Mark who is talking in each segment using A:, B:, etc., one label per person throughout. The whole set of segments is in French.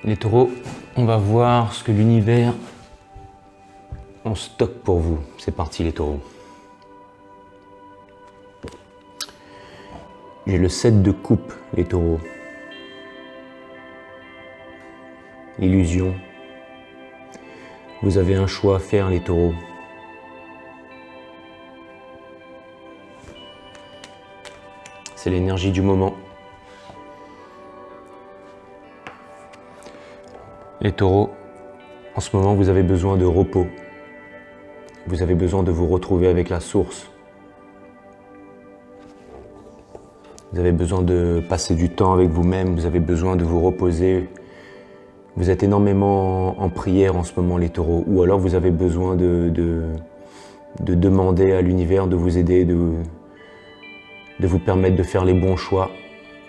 A: Les taureaux, on va voir ce que l'univers en stocke pour vous. C'est parti les taureaux. J'ai le 7 de coupe, les taureaux. Illusion. Vous avez un choix à faire, les taureaux. C'est l'énergie du moment. Les taureaux, en ce moment, vous avez besoin de repos. Vous avez besoin de vous retrouver avec la source. Vous avez besoin de passer du temps avec vous-même. Vous avez besoin de vous reposer. Vous êtes énormément en prière en ce moment, les taureaux. Ou alors vous avez besoin de demander à l'univers de vous aider, de vous permettre de faire les bons choix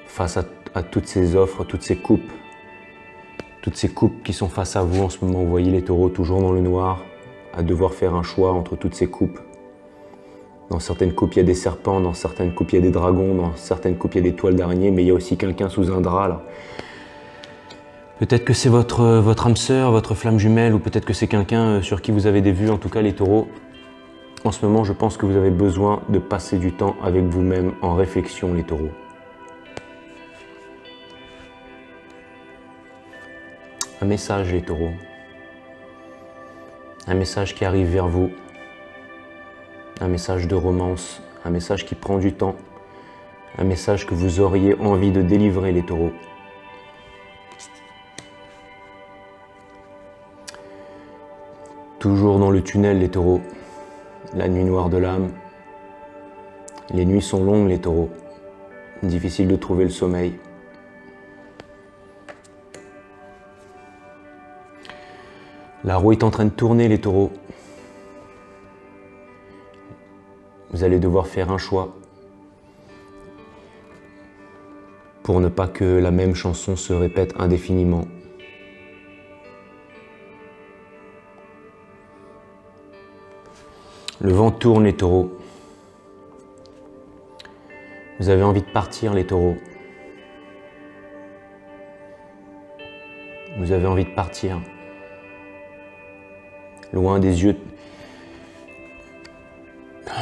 A: face à toutes ces offres, toutes ces coupes qui sont face à vous en ce moment. Vous voyez les taureaux toujours dans le noir, à devoir faire un choix entre toutes ces coupes. Dans certaines coupes, il y a des serpents, dans certaines coupes, il y a des dragons, dans certaines coupes, il y a des toiles d'araignée, mais il y a aussi quelqu'un sous un drap là. Peut-être que c'est votre âme sœur, votre flamme jumelle, ou peut-être que c'est quelqu'un sur qui vous avez des vues. En tout cas, les taureaux, en ce moment, je pense que vous avez besoin de passer du temps avec vous-même en réflexion, les taureaux. Un message, les taureaux. Un message qui arrive vers vous. Un message de romance. Un message qui prend du temps. Un message que vous auriez envie de délivrer, les taureaux. Toujours dans le tunnel, les taureaux. La nuit noire de l'âme. Les nuits sont longues, les taureaux. Difficile de trouver le sommeil. La roue est en train de tourner, les taureaux. Vous allez devoir faire un choix pour ne pas que la même chanson se répète indéfiniment. Le vent tourne, les taureaux. Vous avez envie de partir, les taureaux. Vous avez envie de partir. Loin des yeux.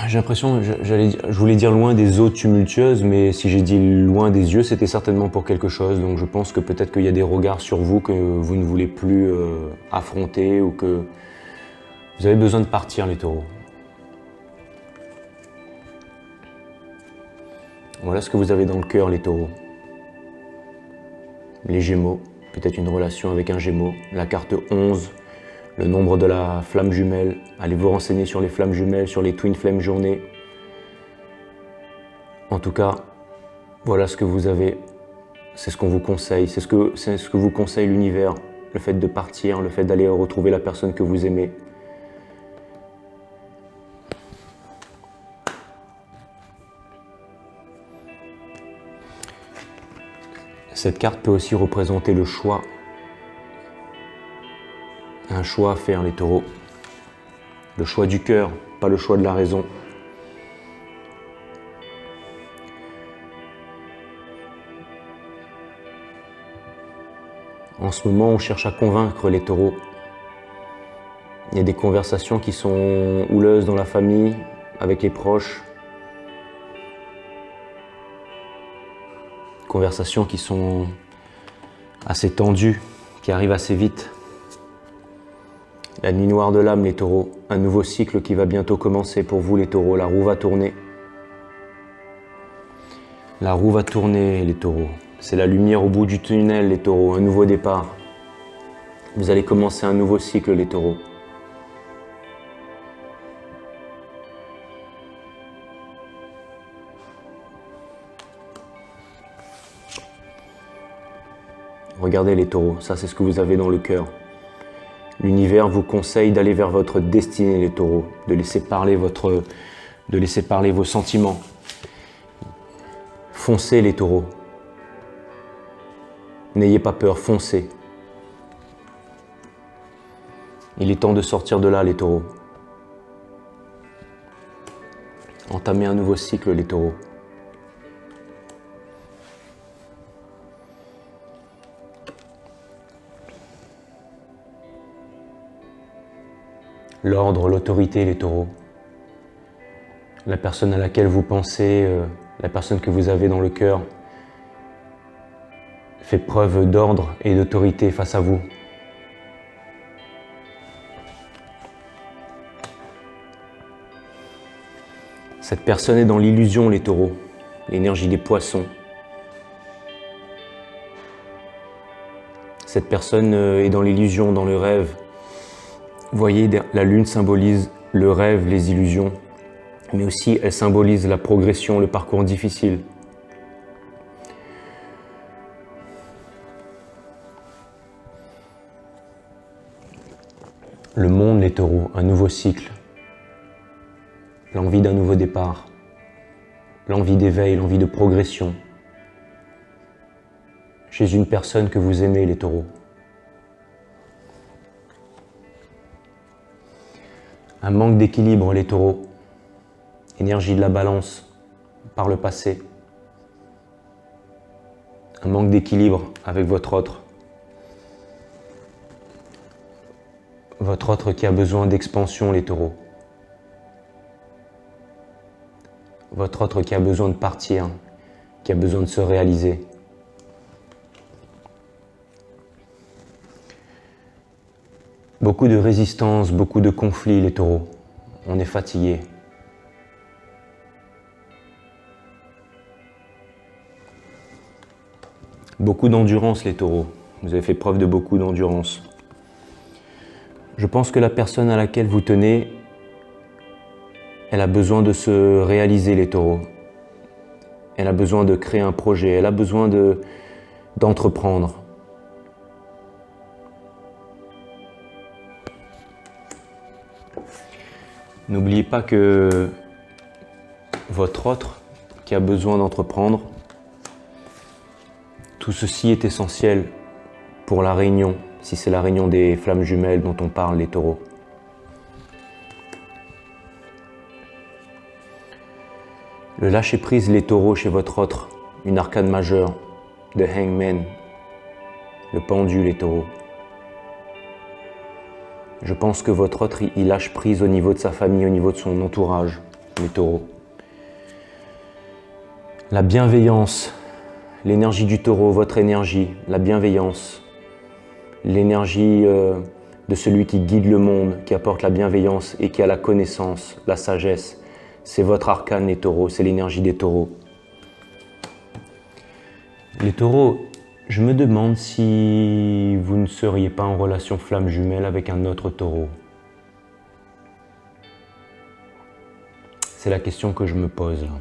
A: J'ai l'impression, je voulais dire loin des eaux tumultueuses, mais si j'ai dit loin des yeux, c'était certainement pour quelque chose. Donc je pense que peut-être qu'il y a des regards sur vous que vous ne voulez plus affronter, ou que vous avez besoin de partir, les taureaux. Voilà ce que vous avez dans le cœur, les taureaux. Les gémeaux, peut-être une relation avec un gémeau. La carte 11, le nombre de la flamme jumelle. Allez vous renseigner sur les flammes jumelles, sur les twin flame journées. En tout cas, voilà ce que vous avez. C'est ce qu'on vous conseille. C'est ce que vous conseille l'univers. Le fait de partir, le fait d'aller retrouver la personne que vous aimez. Cette carte peut aussi représenter le choix. Un choix à faire, les taureaux. Le choix du cœur, pas le choix de la raison. En ce moment, on cherche à convaincre les taureaux. Il y a des conversations qui sont houleuses dans la famille, avec les proches. Conversations qui sont assez tendues, qui arrivent assez vite. La nuit noire de l'âme, les taureaux. Un nouveau cycle qui va bientôt commencer pour vous, les taureaux. La roue va tourner. La roue va tourner, les taureaux. C'est la lumière au bout du tunnel, les taureaux. Un nouveau départ. Vous allez commencer un nouveau cycle, les taureaux. Regardez les taureaux, ça c'est ce que vous avez dans le cœur. L'univers vous conseille d'aller vers votre destinée, les taureaux, de laisser parler vos sentiments. Foncez, les taureaux. N'ayez pas peur, foncez. Il est temps de sortir de là, les taureaux. Entamez un nouveau cycle, les taureaux. l'ordre, l'autorité, les taureaux. La personne à laquelle vous pensez, la personne que vous avez dans le cœur, fait preuve d'ordre et d'autorité face à vous. Cette personne est dans l'illusion, les taureaux, l'énergie des poissons. Cette personne est dans l'illusion, dans le rêve. Vous voyez, la lune symbolise le rêve, les illusions, mais aussi elle symbolise la progression, le parcours difficile. Le monde, les taureaux, un nouveau cycle, l'envie d'un nouveau départ, l'envie d'éveil, l'envie de progression chez une personne que vous aimez, les taureaux. Un manque d'équilibre, les taureaux, énergie de la balance par le passé, un manque d'équilibre avec votre autre qui a besoin d'expansion, les taureaux. Votre autre qui a besoin de partir, qui a besoin de se réaliser. Beaucoup de résistance, beaucoup de conflits, les taureaux. On est fatigué. Beaucoup d'endurance, les taureaux. Vous avez fait preuve de beaucoup d'endurance. Je pense que la personne à laquelle vous tenez, elle a besoin de se réaliser, les taureaux. Elle a besoin de créer un projet, elle a besoin d'entreprendre. N'oubliez pas que votre autre qui a besoin d'entreprendre, tout ceci est essentiel pour la réunion, si c'est la réunion des flammes jumelles dont on parle, les taureaux. Le lâcher-prise, les taureaux, chez votre autre, une arcane majeure, the hangman, le pendu, les taureaux. Je pense que votre autre, il lâche prise au niveau de sa famille, au niveau de son entourage, les taureaux. La bienveillance, l'énergie du taureau, votre énergie, la bienveillance, l'énergie de celui qui guide le monde, qui apporte la bienveillance et qui a la connaissance, la sagesse. C'est votre arcane, les taureaux, c'est l'énergie des taureaux. Les taureaux, je me demande si vous ne seriez pas en relation flamme jumelle avec un autre taureau. C'est la question que je me pose là.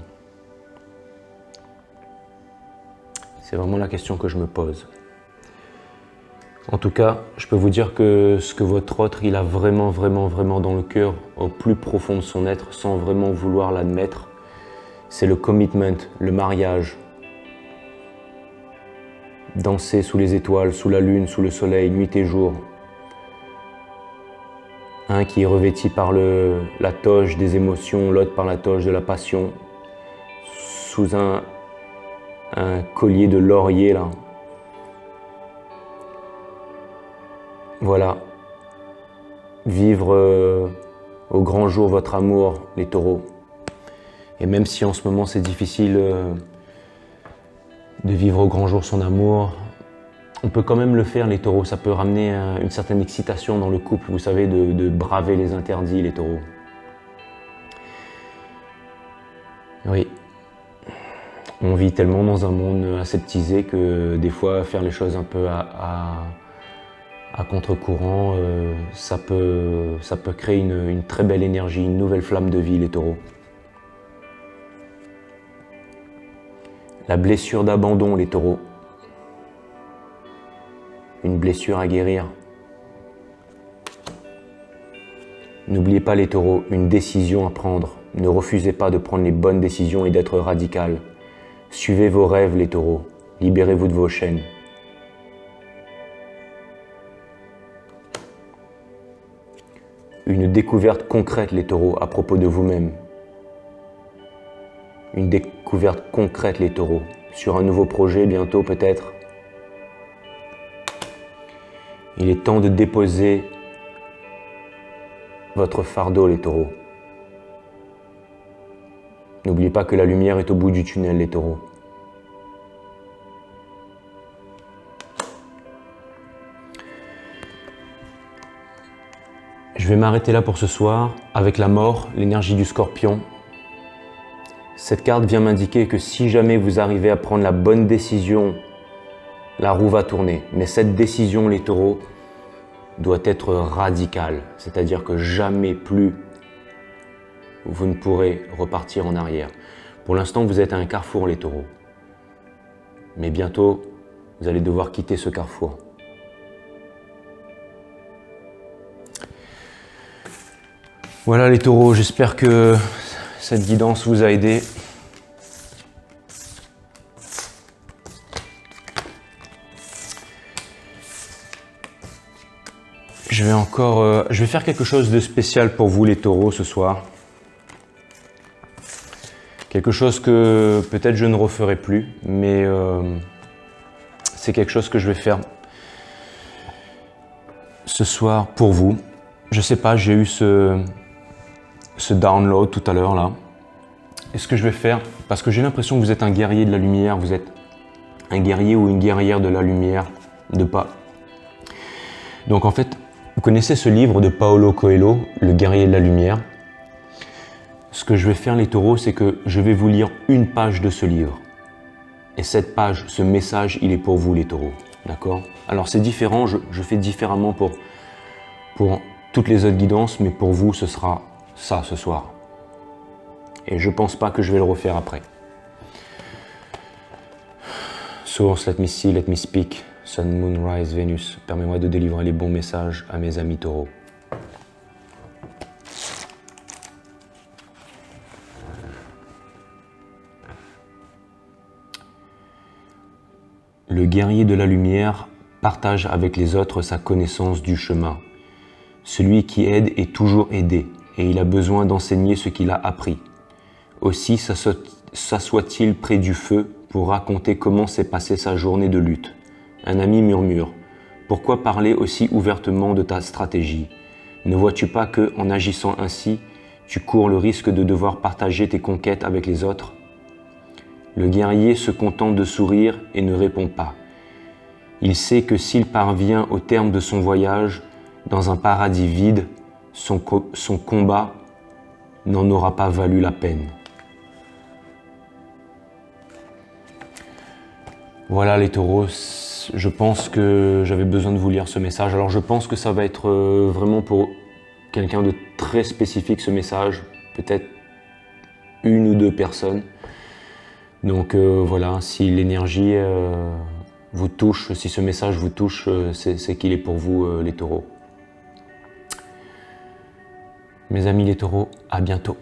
A: C'est vraiment la question que je me pose. En tout cas, je peux vous dire que ce que votre autre, il a vraiment dans le cœur, au plus profond de son être, sans vraiment vouloir l'admettre, c'est le commitment, le mariage. Danser sous les étoiles, sous la lune, sous le soleil, nuit et jour. Un qui est revêti par la toge des émotions, l'autre par la toge de la passion, sous un collier de laurier là. Voilà. Vivre au grand jour votre amour, les taureaux. Et même si en ce moment c'est difficile de vivre au grand jour son amour, on peut quand même le faire, les taureaux. Ça peut ramener une certaine excitation dans le couple, vous savez, de braver les interdits, les taureaux. Oui. On vit tellement dans un monde aseptisé que des fois, faire les choses un peu à contre-courant, ça peut créer une très belle énergie, une nouvelle flamme de vie, les taureaux. La blessure d'abandon, les taureaux. Une blessure à guérir. N'oubliez pas, les taureaux, une décision à prendre. Ne refusez pas de prendre les bonnes décisions et d'être radical. Suivez vos rêves, les taureaux. Libérez-vous de vos chaînes. Une découverte concrète, les taureaux, à propos de vous-même. Une découverte concrète, les taureaux, sur un nouveau projet bientôt peut-être. Il est temps de déposer votre fardeau, les taureaux. N'oubliez pas que la lumière est au bout du tunnel, les taureaux. Je vais m'arrêter là pour ce soir avec la mort, l'énergie du scorpion. Cette carte vient m'indiquer que si jamais vous arrivez à prendre la bonne décision, la roue va tourner. Mais cette décision, les taureaux, doit être radicale. C'est-à-dire que jamais plus vous ne pourrez repartir en arrière. Pour l'instant, vous êtes à un carrefour, les taureaux. Mais bientôt, vous allez devoir quitter ce carrefour. Voilà les taureaux, j'espère que cette guidance vous a aidé. Je vais faire quelque chose de spécial pour vous les taureaux ce soir. Quelque chose que peut-être je ne referai plus, mais c'est quelque chose que je vais faire ce soir pour vous. Je sais pas, j'ai eu ce download tout à l'heure là. Et ce que je vais faire, parce que j'ai l'impression que vous êtes un guerrier de la lumière, vous êtes un guerrier ou une guerrière de la lumière, de pas. Donc en fait, vous connaissez ce livre de Paulo Coelho, Le guerrier de la lumière. Ce que je vais faire les taureaux, c'est que je vais vous lire une page de ce livre. Et cette page, ce message, il est pour vous les taureaux. D'accord? Alors c'est différent, je fais différemment pour toutes les autres guidances, mais pour vous, ce sera ça ce soir. Et je pense pas que je vais le refaire après. Source, let me see, let me speak. Sun, Moon, Rise, Vénus. Permets-moi de délivrer les bons messages à mes amis taureaux. Le guerrier de la lumière partage avec les autres sa connaissance du chemin. Celui qui aide est toujours aidé, et il a besoin d'enseigner ce qu'il a appris. Aussi s'assoit-il près du feu pour raconter comment s'est passée sa journée de lutte. Un ami murmure « Pourquoi parler aussi ouvertement de ta stratégie? Ne vois-tu pas que, en agissant ainsi, tu cours le risque de devoir partager tes conquêtes avec les autres ?» Le guerrier se contente de sourire et ne répond pas. Il sait que s'il parvient au terme de son voyage, dans un paradis vide, son combat n'en aura pas valu la peine. Voilà les taureaux, je pense que j'avais besoin de vous lire ce message. Alors je pense que ça va être vraiment pour quelqu'un de très spécifique ce message, peut-être une ou deux personnes. Donc voilà, si l'énergie vous touche, si ce message vous touche, c'est qu'il est pour vous les taureaux. Mes amis les taureaux, à bientôt.